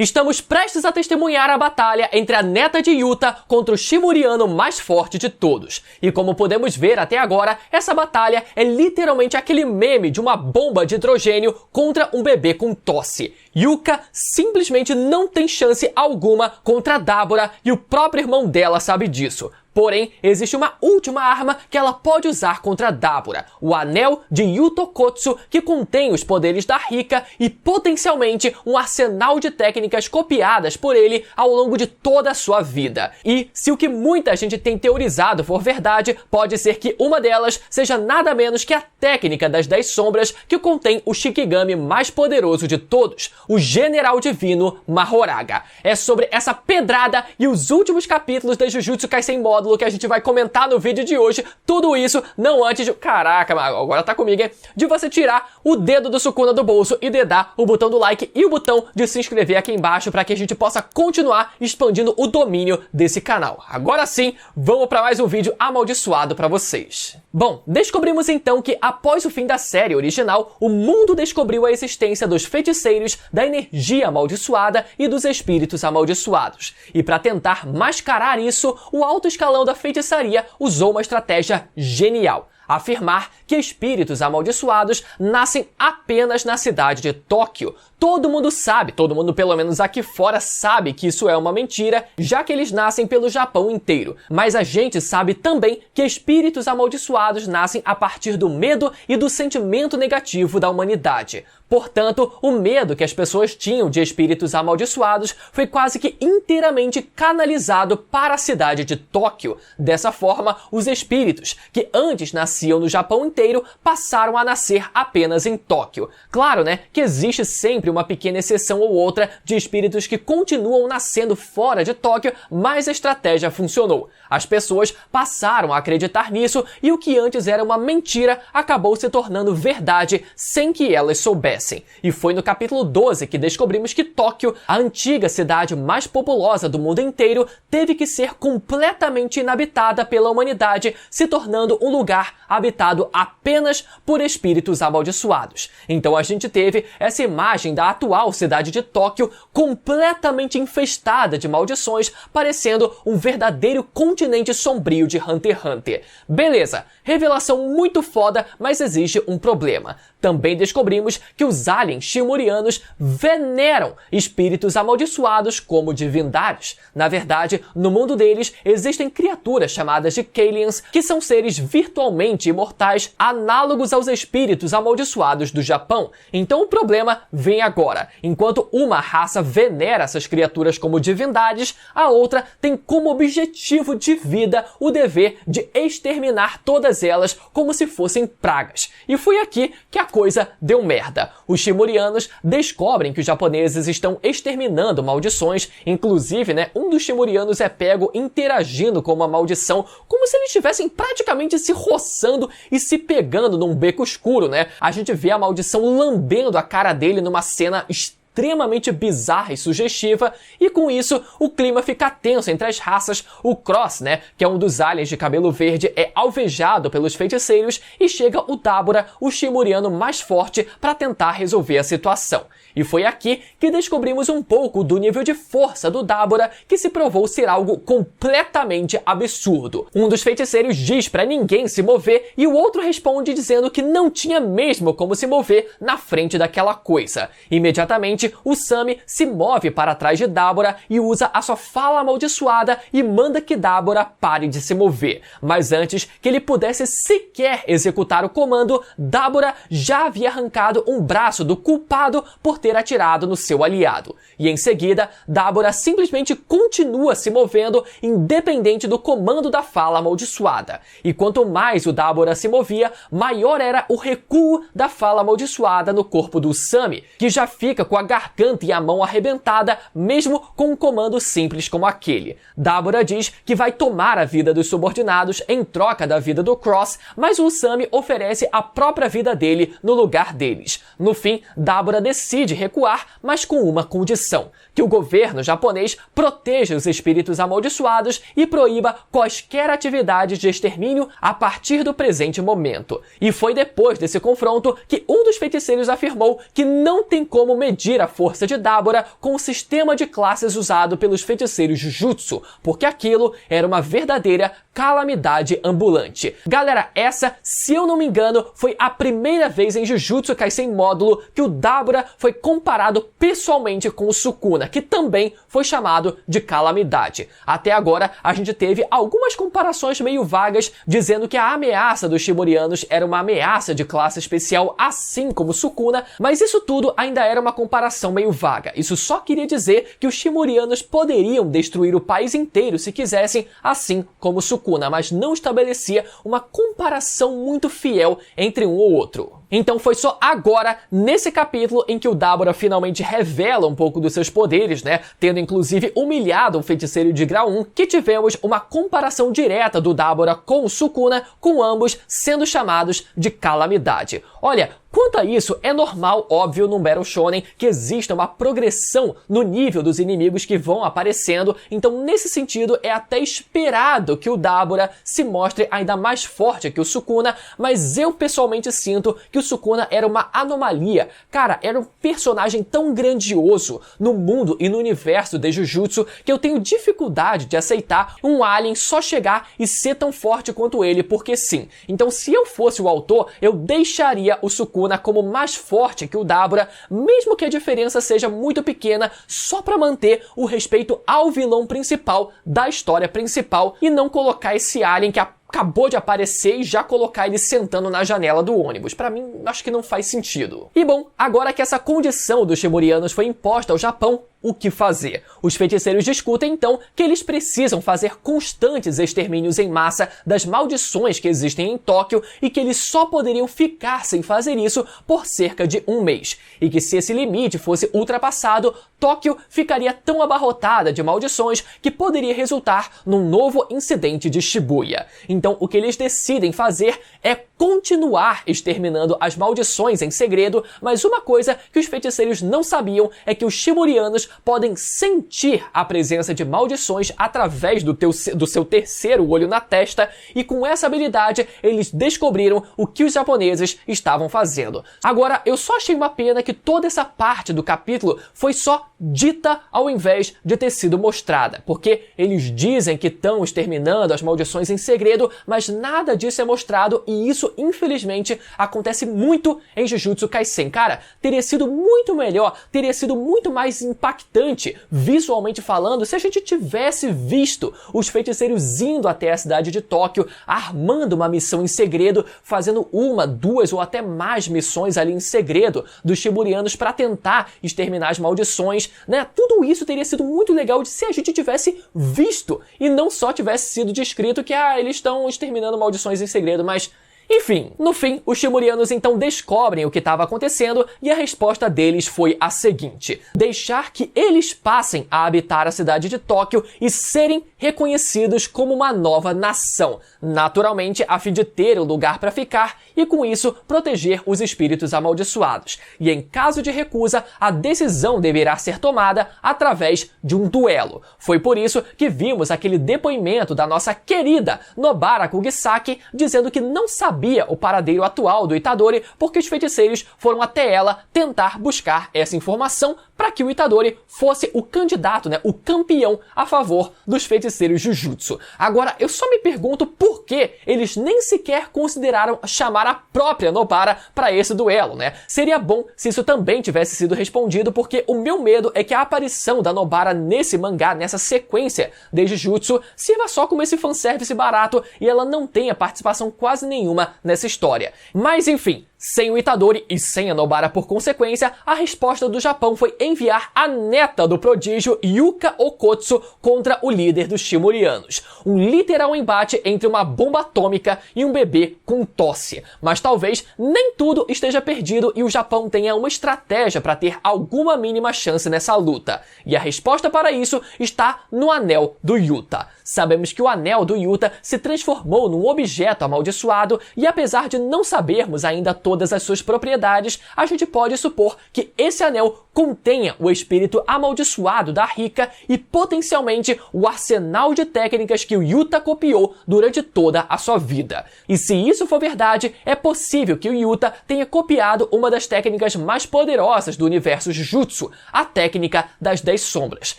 Estamos prestes a testemunhar a batalha entre a neta de Yuta contra o Shimuriano mais forte de todos. E como podemos ver até agora, essa batalha é literalmente aquele meme de uma bomba de hidrogênio contra um bebê com tosse. Yuka simplesmente não tem chance alguma contra Dabura e o próprio irmão dela sabe disso. Porém, existe uma última arma que ela pode usar contra Dabura, o Anel de Yutokotsu, que contém os poderes da Rika e potencialmente um arsenal de técnicas copiadas por ele ao longo de toda a sua vida. E, se o que muita gente tem teorizado for verdade, pode ser que uma delas seja nada menos que a técnica das 10 sombras que contém o Shikigami mais poderoso de todos, o General Divino Mahoraga. É sobre essa pedrada e os últimos capítulos da Jujutsu Kaisen Módulo que a gente vai comentar no vídeo de hoje. Tudo isso não antes de... Caraca, agora tá comigo, hein? De você tirar o dedo do Sukuna do bolso e dedar o botão do like e o botão de se inscrever aqui embaixo para que a gente possa continuar expandindo o domínio desse canal. Agora sim, vamos para mais um vídeo amaldiçoado para vocês. Bom, descobrimos então que após o fim da série original, o mundo descobriu a existência dos feiticeiros, da energia amaldiçoada e dos espíritos amaldiçoados. E para tentar mascarar isso, o alto escalão da feitiçaria usou uma estratégia genial: afirmar que espíritos amaldiçoados nascem apenas na cidade de Tóquio. Todo mundo sabe, todo mundo pelo menos aqui fora sabe que isso é uma mentira, já que eles nascem pelo Japão inteiro. Mas a gente sabe também que espíritos amaldiçoados nascem a partir do medo e do sentimento negativo da humanidade. Portanto, o medo que as pessoas tinham de espíritos amaldiçoados foi quase que inteiramente canalizado para a cidade de Tóquio. Dessa forma, os espíritos, que antes nasciam no Japão inteiro, passaram a nascer apenas em Tóquio. Claro, né, que existe sempre uma pequena exceção ou outra de espíritos que continuam nascendo fora de Tóquio, mas a estratégia funcionou. As pessoas passaram a acreditar nisso e o que antes era uma mentira acabou se tornando verdade sem que elas soubessem. E foi no capítulo 12 que descobrimos que Tóquio, a antiga cidade mais populosa do mundo inteiro, teve que ser completamente inabitada pela humanidade, se tornando um lugar habitado apenas por espíritos amaldiçoados. Então a gente teve essa imagem da atual cidade de Tóquio completamente infestada de maldições, parecendo um verdadeiro continente sombrio de Hunter x Hunter. Beleza, revelação muito foda, mas existe um problema. Também descobrimos que os aliens shimurianos veneram espíritos amaldiçoados como divindades. Na verdade, no mundo deles existem criaturas chamadas de Kaelians, que são seres virtualmente imortais, análogos aos espíritos amaldiçoados do Japão. Então o problema vem agora. Enquanto uma raça venera essas criaturas como divindades, a outra tem como objetivo de vida o dever de exterminar todas elas como se fossem pragas. E foi aqui que a coisa deu merda. Os shimurianos descobrem que os japoneses estão exterminando maldições. Inclusive, né, um dos shimurianos é pego interagindo com uma maldição, como se eles estivessem praticamente se roçando e se pegando num beco escuro, né? A gente vê a maldição lambendo a cara dele numa cena extremamente bizarra e sugestiva, e com isso o clima fica tenso entre as raças. O Cross, né, que é um dos aliens de cabelo verde, é alvejado pelos feiticeiros e chega o Dabura, o shimuriano mais forte, para tentar resolver a situação. E foi aqui que descobrimos um pouco do nível de força do Dabura, que se provou ser algo completamente absurdo. Um dos feiticeiros diz para ninguém se mover e o outro responde dizendo que não tinha mesmo como se mover na frente daquela coisa. Imediatamente, o Sami se move para trás de Dabura e usa a sua fala amaldiçoada e manda que Dabura pare de se mover. Mas antes que ele pudesse sequer executar o comando, Dabura já havia arrancado um braço do culpado por ter atirado no seu aliado. E em seguida, Dabura simplesmente continua se movendo independente do comando da fala amaldiçoada. E quanto mais o Dabura se movia, maior era o recuo da fala amaldiçoada no corpo do Sami, que já fica com a garganta e a mão arrebentada, mesmo com um comando simples como aquele. Dabura diz que vai tomar a vida dos subordinados em troca da vida do Cross, mas o Sami oferece a própria vida dele no lugar deles. No fim, Dabura decide recuar, mas com uma condição: que o governo japonês proteja os espíritos amaldiçoados e proíba quaisquer atividades de extermínio a partir do presente momento. E foi depois desse confronto que um dos feiticeiros afirmou que não tem como medir a força de Dabura com o sistema de classes usado pelos feiticeiros Jujutsu, porque aquilo era uma verdadeira calamidade ambulante. Galera, essa, se eu não me engano, foi a primeira vez em Jujutsu Kaisen Módulo que o Dabura foi comparado pessoalmente com o Sukuna, que também foi chamado de calamidade. Até agora, a gente teve algumas comparações meio vagas, dizendo que a ameaça dos Shimorianos era uma ameaça de classe especial, assim como Sukuna, mas isso tudo ainda era uma comparação meio vaga. Isso só queria dizer que os Shimorianos poderiam destruir o país inteiro se quisessem, assim como Sukuna, mas não estabelecia uma comparação muito fiel entre um ou outro. Então foi só agora, nesse capítulo, em que o Dabura finalmente revela um pouco dos seus poderes, né, tendo inclusive humilhado um feiticeiro de grau 1, que tivemos uma comparação direta do Dabura com o Sukuna, com ambos sendo chamados de calamidade. Olha, quanto a isso, é normal, óbvio, num Battle Shonen que exista uma progressão no nível dos inimigos que vão aparecendo, então nesse sentido é até esperado que o Dabura se mostre ainda mais forte que o Sukuna, mas eu pessoalmente sinto que o Sukuna era uma anomalia. Cara, era um personagem tão grandioso no mundo e no universo de Jujutsu que eu tenho dificuldade de aceitar um alien só chegar e ser tão forte quanto ele, porque sim. Então se eu fosse o autor, eu deixaria o Sukuna como mais forte que o Dabura, mesmo que a diferença seja muito pequena, só pra manter o respeito ao vilão principal da história principal e não colocar esse alien que acabou de aparecer e já colocar ele sentando na janela do ônibus. Pra mim, acho que não faz sentido. E bom, agora que essa condição dos Shimorianos foi imposta ao Japão, o que fazer? Os feiticeiros discutem então que eles precisam fazer constantes extermínios em massa das maldições que existem em Tóquio e que eles só poderiam ficar sem fazer isso por cerca de um mês. E que se esse limite fosse ultrapassado, Tóquio ficaria tão abarrotada de maldições que poderia resultar num novo incidente de Shibuya. Então o que eles decidem fazer é continuar exterminando as maldições em segredo, mas uma coisa que os feiticeiros não sabiam é que os Shimorianos podem sentir a presença de maldições através do seu terceiro olho na testa, e com essa habilidade eles descobriram o que os japoneses estavam fazendo. Agora, eu só achei uma pena que toda essa parte do capítulo foi só dita ao invés de ter sido mostrada, porque eles dizem que estão exterminando as maldições em segredo, mas nada disso é mostrado, e isso, infelizmente, acontece muito em Jujutsu Kaisen. Cara, teria sido muito melhor, teria sido muito mais impactante, visualmente falando, se a gente tivesse visto os feiticeiros indo até a cidade de Tóquio, armando uma missão em segredo, fazendo uma, duas ou até mais missões ali em segredo dos Shimorianos para tentar exterminar as maldições, né? Tudo isso teria sido muito legal de se a gente tivesse visto e não só tivesse sido descrito que eles estão exterminando maldições em segredo, mas enfim, no fim, os Shimorianos então descobrem o que estava acontecendo e a resposta deles foi a seguinte: deixar que eles passem a habitar a cidade de Tóquio e serem reconhecidos como uma nova nação, naturalmente a fim de ter um lugar para ficar e com isso proteger os espíritos amaldiçoados. E em caso de recusa, a decisão deverá ser tomada através de um duelo. Foi por isso que vimos aquele depoimento da nossa querida Nobara Kugisaki dizendo que não sabia o paradeiro atual do Itadori porque os feiticeiros foram até ela tentar buscar essa informação para que o Itadori fosse o candidato, né, o campeão a favor dos feiticeiros Jujutsu. Agora, eu só me pergunto por que eles nem sequer consideraram chamar a própria Nobara para esse duelo, né? Seria bom se isso também tivesse sido respondido, porque o meu medo é que a aparição da Nobara nesse mangá, nessa sequência de Jujutsu, sirva só como esse fanservice barato e ela não tenha participação quase nenhuma nessa história. Mas enfim, sem o Itadori e sem a Nobara por consequência, a resposta do Japão foi enviar a neta do prodígio Yuka Okotsu contra o líder dos Shimorianos. Um literal embate entre uma bomba atômica e um bebê com tosse. Mas talvez nem tudo esteja perdido e o Japão tenha uma estratégia para ter alguma mínima chance nessa luta. E a resposta para isso está no Anel do Yuta. Sabemos que o Anel do Yuta se transformou num objeto amaldiçoado e apesar de não sabermos ainda toda todas as suas propriedades, a gente pode supor que esse anel contenha o espírito amaldiçoado da Rika e potencialmente o arsenal de técnicas que o Yuta copiou durante toda a sua vida. E se isso for verdade, é possível que o Yuta tenha copiado uma das técnicas mais poderosas do universo Jutsu, a técnica das 10 sombras.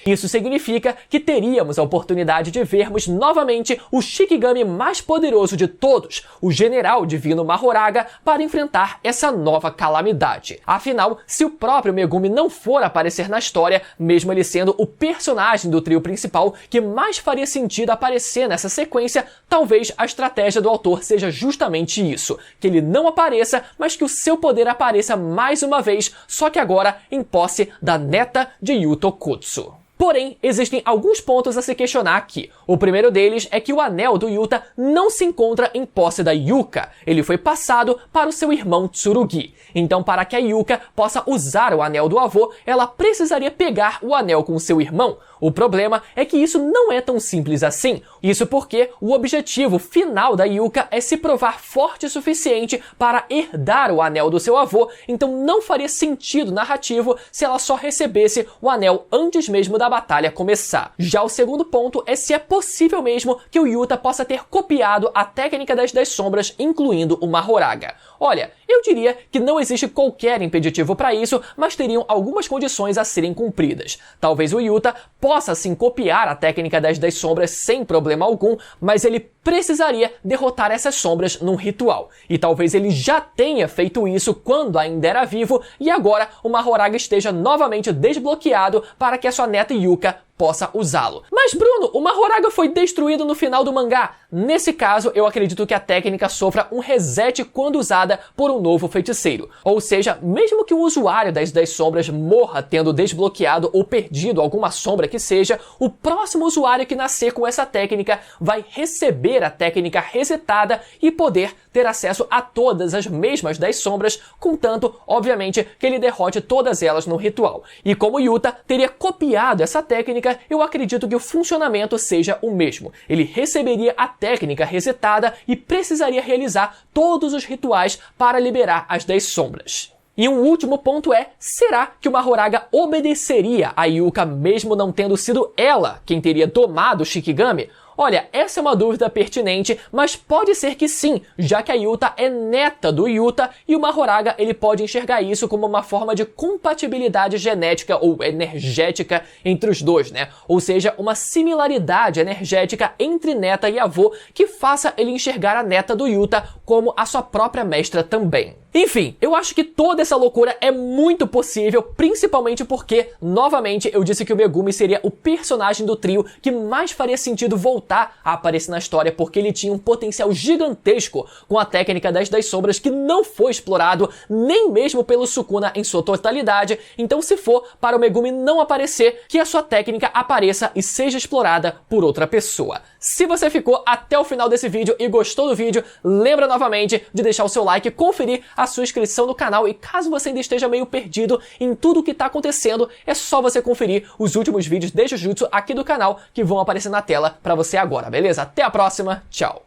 Isso significa que teríamos a oportunidade de vermos novamente o Shikigami mais poderoso de todos, o General Divino Mahoraga, para enfrentar essa nova calamidade. Afinal, se o próprio Megumi não for aparecer na história, mesmo ele sendo o personagem do trio principal que mais faria sentido aparecer nessa sequência, talvez a estratégia do autor seja justamente isso, que ele não apareça, mas que o seu poder apareça mais uma vez, só que agora em posse da neta de Yuta Okkotsu. Porém, existem alguns pontos a se questionar aqui. O primeiro deles é que o anel do Yuta não se encontra em posse da Yuka. Ele foi passado para o seu irmão Tsurugi. Então, para que a Yuka possa usar o anel do avô, ela precisaria pegar o anel com o seu irmão. O problema é que isso não é tão simples assim. Isso porque o objetivo final da Yuka é se provar forte o suficiente para herdar o anel do seu avô, então não faria sentido narrativo se ela só recebesse o anel antes mesmo da batalha começar. Já o segundo ponto é se é possível mesmo que o Yuta possa ter copiado a técnica das 10 sombras, incluindo o Mahoraga. Olha, eu diria que não existe qualquer impeditivo para isso, mas teriam algumas condições a serem cumpridas. Talvez o Yuta possa sim copiar a técnica das 10 sombras sem problema algum, mas ele precisaria derrotar essas sombras num ritual. E talvez ele já tenha feito isso quando ainda era vivo, e agora o Mahoraga esteja novamente desbloqueado para que a sua neta Yuka possa usá-lo. Mas Bruno, o Mahoraga foi destruído no final do mangá. Nesse caso, eu acredito que a técnica sofra um reset quando usada por um novo feiticeiro. Ou seja, mesmo que o usuário das 10 sombras morra tendo desbloqueado ou perdido alguma sombra que seja, o próximo usuário que nascer com essa técnica vai receber a técnica resetada e poder ter acesso a todas as mesmas 10 sombras, contanto, obviamente, que ele derrote todas elas no ritual. E como Yuta teria copiado essa técnica, eu acredito que o funcionamento seja o mesmo. Ele receberia a técnica resetada e precisaria realizar todos os rituais para liberar as 10 sombras. E um último ponto é, será que o Mahoraga obedeceria a Yuka mesmo não tendo sido ela quem teria domado o Shikigami? Olha, essa é uma dúvida pertinente, mas pode ser que sim, já que a Yuta é neta do Yuta e o Mahoraga ele pode enxergar isso como uma forma de compatibilidade genética ou energética entre os dois, né? Ou seja, uma similaridade energética entre neta e avô que faça ele enxergar a neta do Yuta como a sua própria mestra também. Enfim, eu acho que toda essa loucura é muito possível, principalmente porque, novamente, eu disse que o Megumi seria o personagem do trio que mais faria sentido voltar a aparecer na história, porque ele tinha um potencial gigantesco com a técnica das 10 sombras que não foi explorado nem mesmo pelo Sukuna em sua totalidade. Então, se for para o Megumi não aparecer, que a sua técnica apareça e seja explorada por outra pessoa. Se você ficou até o final desse vídeo e gostou do vídeo, lembra novamente de deixar o seu like, conferir a sua inscrição no canal e caso você ainda esteja meio perdido em tudo o que está acontecendo, é só você conferir os últimos vídeos de Jujutsu aqui do canal que vão aparecer na tela para você agora, beleza? Até a próxima, tchau!